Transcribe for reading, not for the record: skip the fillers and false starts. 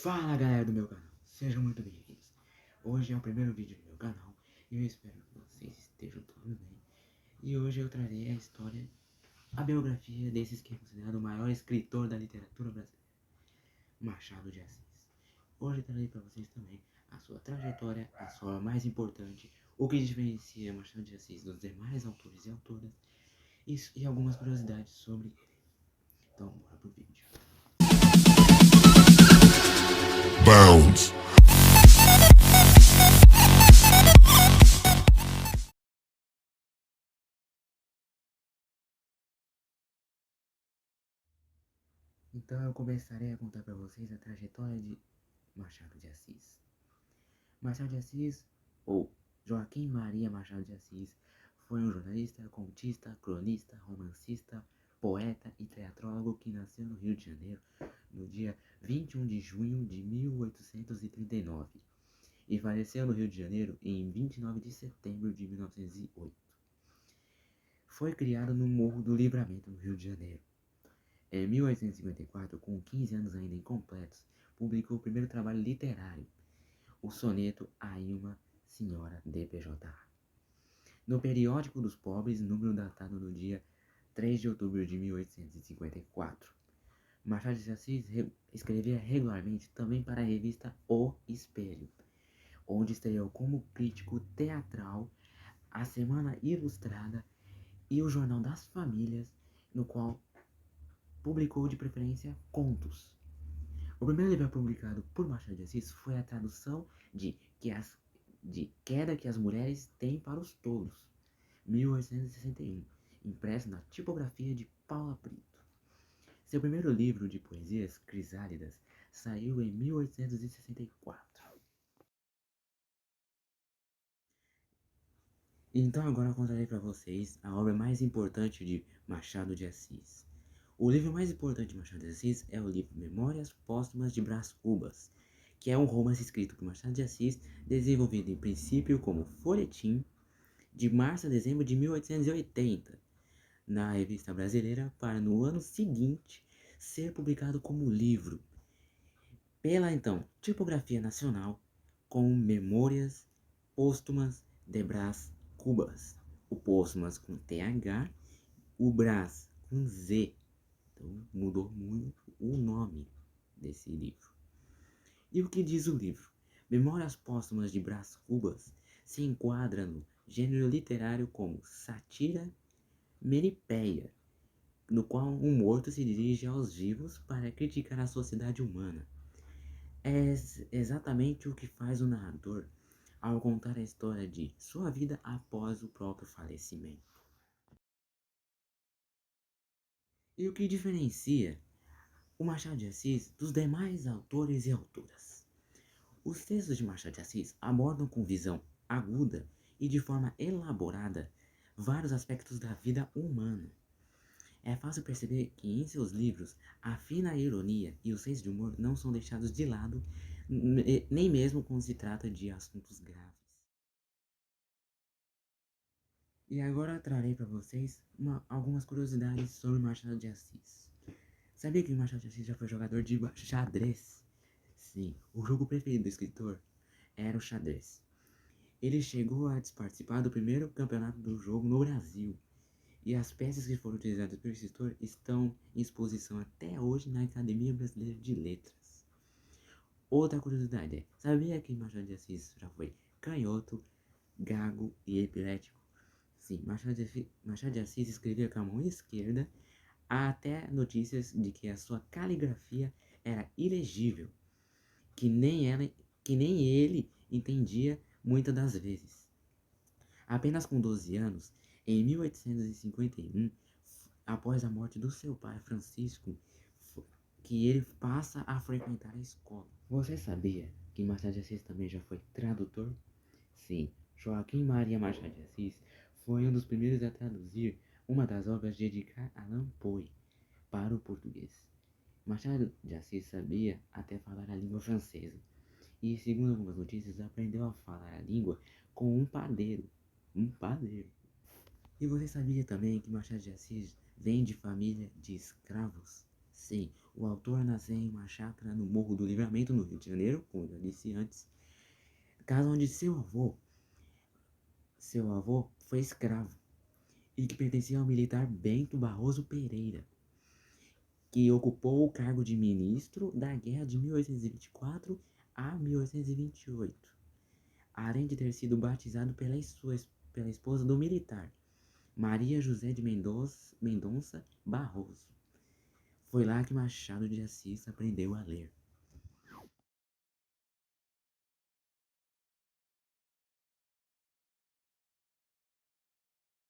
Fala galera do meu canal, sejam muito bem-vindos. Hoje é o primeiro vídeo do meu canal e eu espero que vocês estejam todos bem. E hoje eu trarei a biografia desses que é considerado o maior escritor da literatura brasileira, Machado de Assis. Hoje eu trarei para vocês também a sua trajetória, a sua mais importante, o que diferencia Machado de Assis dos demais autores e autoras e algumas curiosidades sobre ele. Então bora pro vídeo. Bounds. Então eu começarei a contar para vocês a trajetória de Machado de Assis. Machado de Assis, ou Joaquim Maria Machado de Assis, foi um jornalista, contista, cronista, romancista, poeta e teatrólogo que nasceu no Rio de Janeiro no dia 21 de junho de 1839 e faleceu no Rio de Janeiro em 29 de setembro de 1908. Foi criado no Morro do Livramento, no Rio de Janeiro. Em 1854, com 15 anos ainda incompletos, publicou o primeiro trabalho literário, o soneto A Ilma Senhora de PJ. No Periódico dos Pobres, número datado no dia 3 de outubro de 1854. Machado de Assis escrevia regularmente também para a revista O Espelho, onde estreou como crítico teatral a Semana Ilustrada e o Jornal das Famílias, no qual publicou de preferência contos. O primeiro livro publicado por Machado de Assis foi a tradução de Queda que as Mulheres Têm para os Tolos, 1861, impresso na tipografia de Paula Brito. Seu primeiro livro de poesias, Crisálidas, saiu em 1864. Então agora eu contarei para vocês a obra mais importante de Machado de Assis. O livro mais importante de Machado de Assis é o livro Memórias Póstumas de Brás Cubas, que é um romance escrito por Machado de Assis, desenvolvido em princípio como folhetim, de março a dezembro de 1880, na Revista Brasileira, para no ano seguinte ser publicado como livro, pela então Tipografia Nacional, com Memórias Póstumas de Brás Cubas. O Póstumas com TH, o Brás com Z. Então mudou muito o nome desse livro. E o que diz o livro? Memórias Póstumas de Brás Cubas se enquadra no gênero literário como sátira meripeia, no qual um morto se dirige aos vivos para criticar a sociedade humana. É exatamente o que faz o narrador ao contar a história de sua vida após o próprio falecimento. E o que diferencia o Machado de Assis dos demais autores e autoras? Os textos de Machado de Assis abordam com visão aguda e de forma elaborada vários aspectos da vida humana. É fácil perceber que em seus livros a fina ironia e o senso de humor não são deixados de lado, nem mesmo quando se trata de assuntos graves. E agora trarei para vocês algumas curiosidades sobre Machado de Assis. Sabia que Machado de Assis já foi jogador de xadrez? Sim, o jogo preferido do escritor era o xadrez. Ele chegou a participar do primeiro campeonato do jogo no Brasil. E as peças que foram utilizadas pelo escritor estão em exposição até hoje na Academia Brasileira de Letras. Outra curiosidade é, sabia que Machado de Assis já foi canhoto, gago e epilético? Sim, Machado de Assis escrevia com a mão esquerda. Há até notícias de que a sua caligrafia era ilegível, que nem ele entendia muitas das vezes. Apenas com 12 anos, em 1851, após a morte do seu pai Francisco, que ele passa a frequentar a escola. Você sabia que Machado de Assis também já foi tradutor? Sim, Joaquim Maria Machado de Assis foi um dos primeiros a traduzir uma das obras de Edgar Allan Poe para o português. Machado de Assis sabia até falar a língua francesa e, segundo algumas notícias, aprendeu a falar a língua com um padeiro. Um padeiro. E você sabia também que Machado de Assis vem de família de escravos? Sim, o autor nasceu em uma chácara no Morro do Livramento, no Rio de Janeiro, como eu já disse antes, casa onde seu avô foi escravo e que pertencia ao militar Bento Barroso Pereira, que ocupou o cargo de ministro da Guerra de 1824 a 1828, além de ter sido batizado pela esposa do militar, Maria José de Mendonça Barroso. Foi lá que Machado de Assis aprendeu a ler.